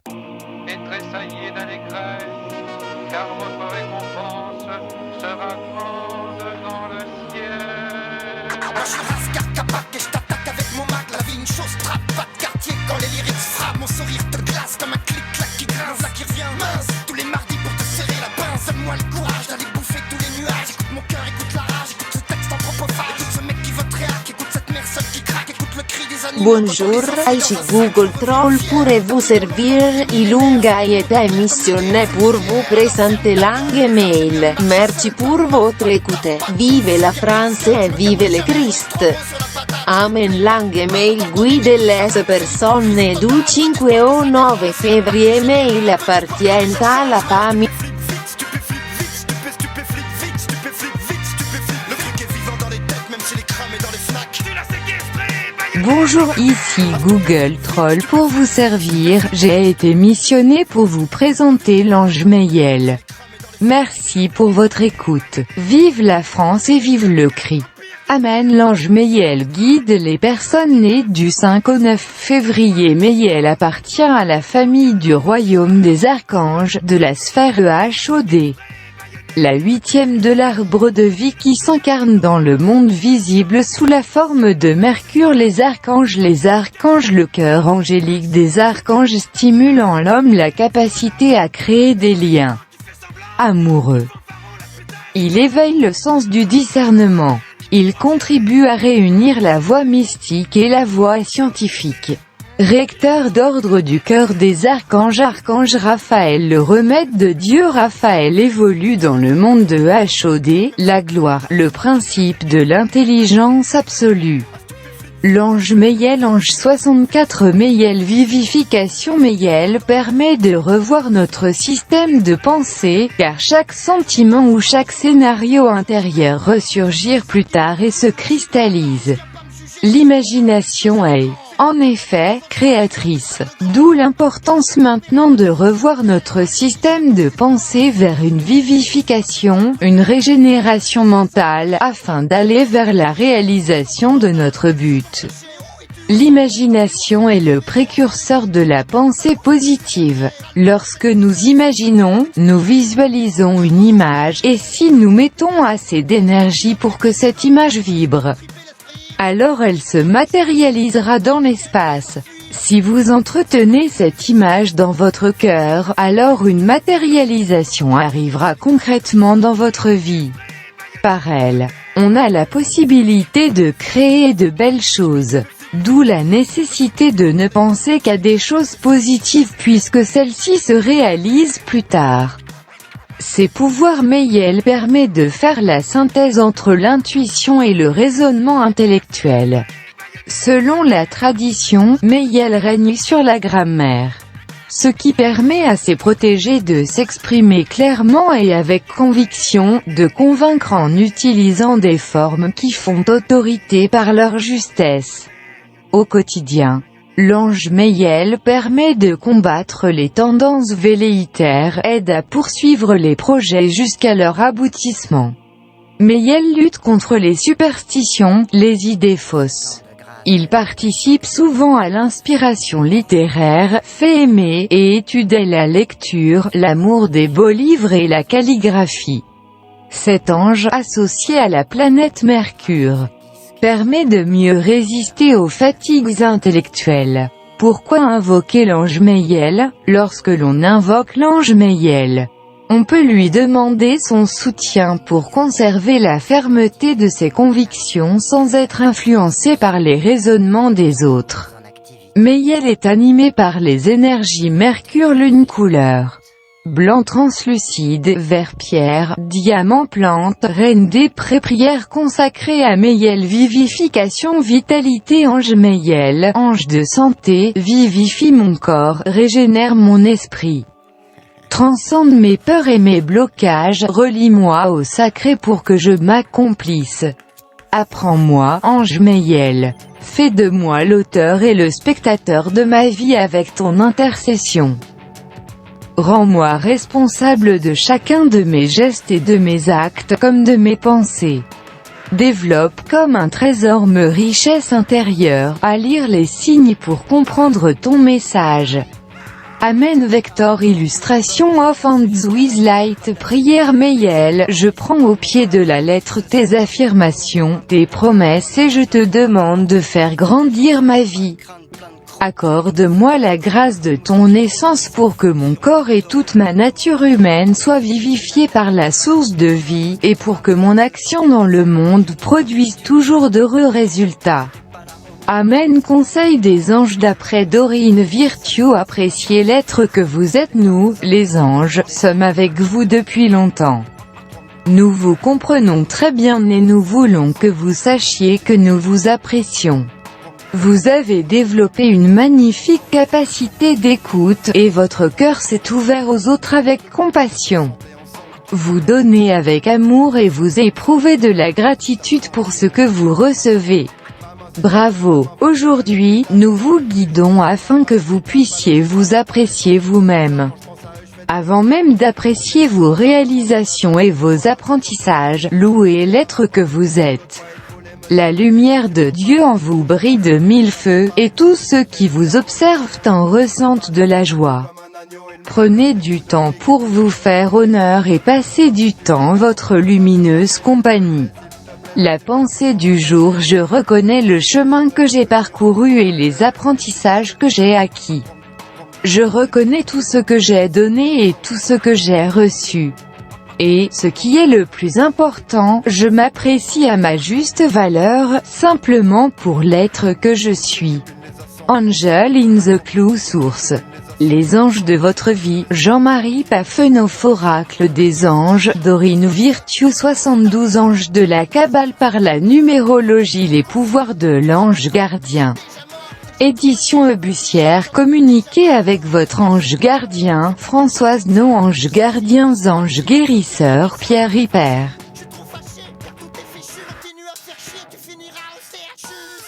et tressaillez d'allégresse, car votre récompense sera grande dans le ciel. Moi je suis Raskar Kapak et je t'attaque avec mon mag. La vie une chose trappe, pas de quartier quand les lyrics frappent. Mon sourire te glace comme un clic-clac qui grince. Là qui revient mince, tous les mardis pour te serrer la pince. Donne-moi le courage d'aller bouffer tous les nuages. Écoute mon cœur, écoute la rage, écoute ce texte en propophage. Écoute ce mec qui vote réac, écoute cette mère seule qui craque. Écoute le cri des animaux. Bonjour, aici Google Troll pourrez-vous servir ilunga eta émission pour vous présenter langue mail. Merci pour votre écoute. Vive la France et vive le Christ. Amen. Langue mail guide les personnes du 5 o 9 février. Mail appartient à la famille. Bonjour, ici Google Troll pour vous servir. J'ai été missionné pour vous présenter l'ange Mayel. Merci pour votre écoute. Vive la France et vive le Christ. Amen. L'ange Mayel guide les personnes nées du 5 au 9 février. Mayel appartient à la famille du royaume des archanges, de la sphère EHOD. La 8e de l'arbre de vie qui s'incarne dans le monde visible sous la forme de Mercure. Les archanges, le cœur angélique des archanges stimule en l'homme la capacité à créer des liens amoureux. Il éveille le sens du discernement. Il contribue à réunir la voie mystique et la voie scientifique. Recteur d'ordre du cœur des archanges, archange Raphaël, le remède de Dieu. Raphaël évolue dans le monde de HOD, la gloire, le principe de l'intelligence absolue. L'ange Mayel, ange 64 Mayel, vivification. Mayel permet de revoir notre système de pensée, car chaque sentiment ou chaque scénario intérieur ressurgit plus tard et se cristallise. L'imagination est, en effet, créatrice. D'où l'importance maintenant de revoir notre système de pensée vers une vivification, une régénération mentale, afin d'aller vers la réalisation de notre but. L'imagination est le précurseur de la pensée positive. Lorsque nous imaginons, nous visualisons une image, et si nous mettons assez d'énergie pour que cette image vibre, alors elle se matérialisera dans l'espace. Si vous entretenez cette image dans votre cœur, alors une matérialisation arrivera concrètement dans votre vie. Par elle, on a la possibilité de créer de belles choses. D'où la nécessité de ne penser qu'à des choses positives puisque celles-ci se réalisent plus tard. Ces pouvoirs Mayel permet de faire la synthèse entre l'intuition et le raisonnement intellectuel. Selon la tradition, Mayel règne sur la grammaire, ce qui permet à ses protégés de s'exprimer clairement et avec conviction, de convaincre en utilisant des formes qui font autorité par leur justesse. Au quotidien, l'ange Mayel permet de combattre les tendances velléitaires, aide à poursuivre les projets jusqu'à leur aboutissement. Mayel lutte contre les superstitions, les idées fausses. Il participe souvent à l'inspiration littéraire, fait aimer et étudier la lecture, l'amour des beaux livres et la calligraphie. Cet ange, associé à la planète Mercure, permet de mieux résister aux fatigues intellectuelles. Pourquoi invoquer l'ange Mayel? Lorsque l'on invoque l'ange Mayel, on peut lui demander son soutien pour conserver la fermeté de ses convictions sans être influencé par les raisonnements des autres. Mayel est animé par les énergies Mercure, lune, couleur blanc translucide, vert pierre, diamant plante, reine des prés, prière consacrée à Mayel, vivification, vitalité, ange Mayel, ange de santé, vivifie mon corps, régénère mon esprit, transcende mes peurs et mes blocages, relie-moi au sacré pour que je m'accomplisse. Apprends-moi, ange Mayel, fais de moi l'auteur et le spectateur de ma vie avec ton intercession. Rends-moi responsable de chacun de mes gestes et de mes actes comme de mes pensées. Développe comme un trésor me richesse intérieure, à lire les signes pour comprendre ton message. Amen. Vector illustration of hands with light. Prière Mayel. Je prends au pied de la lettre tes affirmations, tes promesses et je te demande de faire grandir ma vie. Accorde-moi la grâce de ton essence pour que mon corps et toute ma nature humaine soient vivifiés par la source de vie, et pour que mon action dans le monde produise toujours d'heureux résultats. Amen. Conseil des anges d'après Dorine Virtue. Appréciez l'être que vous êtes. Nous, les anges, sommes avec vous depuis longtemps. Nous vous comprenons très bien et nous voulons que vous sachiez que nous vous apprécions. Vous avez développé une magnifique capacité d'écoute, et votre cœur s'est ouvert aux autres avec compassion. Vous donnez avec amour et vous éprouvez de la gratitude pour ce que vous recevez. Bravo! Aujourd'hui, nous vous guidons afin que vous puissiez vous apprécier vous-même. Avant même d'apprécier vos réalisations et vos apprentissages, louez l'être que vous êtes. La lumière de Dieu en vous brille de mille feux, et tous ceux qui vous observent en ressentent de la joie. Prenez du temps pour vous faire honneur et passez du temps en votre lumineuse compagnie. La pensée du jour: je reconnais le chemin que j'ai parcouru et les apprentissages que j'ai acquis. Je reconnais tout ce que j'ai donné et tout ce que j'ai reçu. Et, ce qui est le plus important, je m'apprécie à ma juste valeur, simplement pour l'être que je suis. Angel in the Clue Source. Les anges de votre vie, Jean-Marie Pafenoff. Oracle des anges, Dorine Virtue. 72 anges de la Kabbale par la numérologie. Les pouvoirs de l'ange gardien. Édition Bussière. Communiquez avec votre ange gardien, Françoise No. Ange gardiens, ange guérisseur, Pierre Hyper. Continue à faire chier, tu finiras au CHU.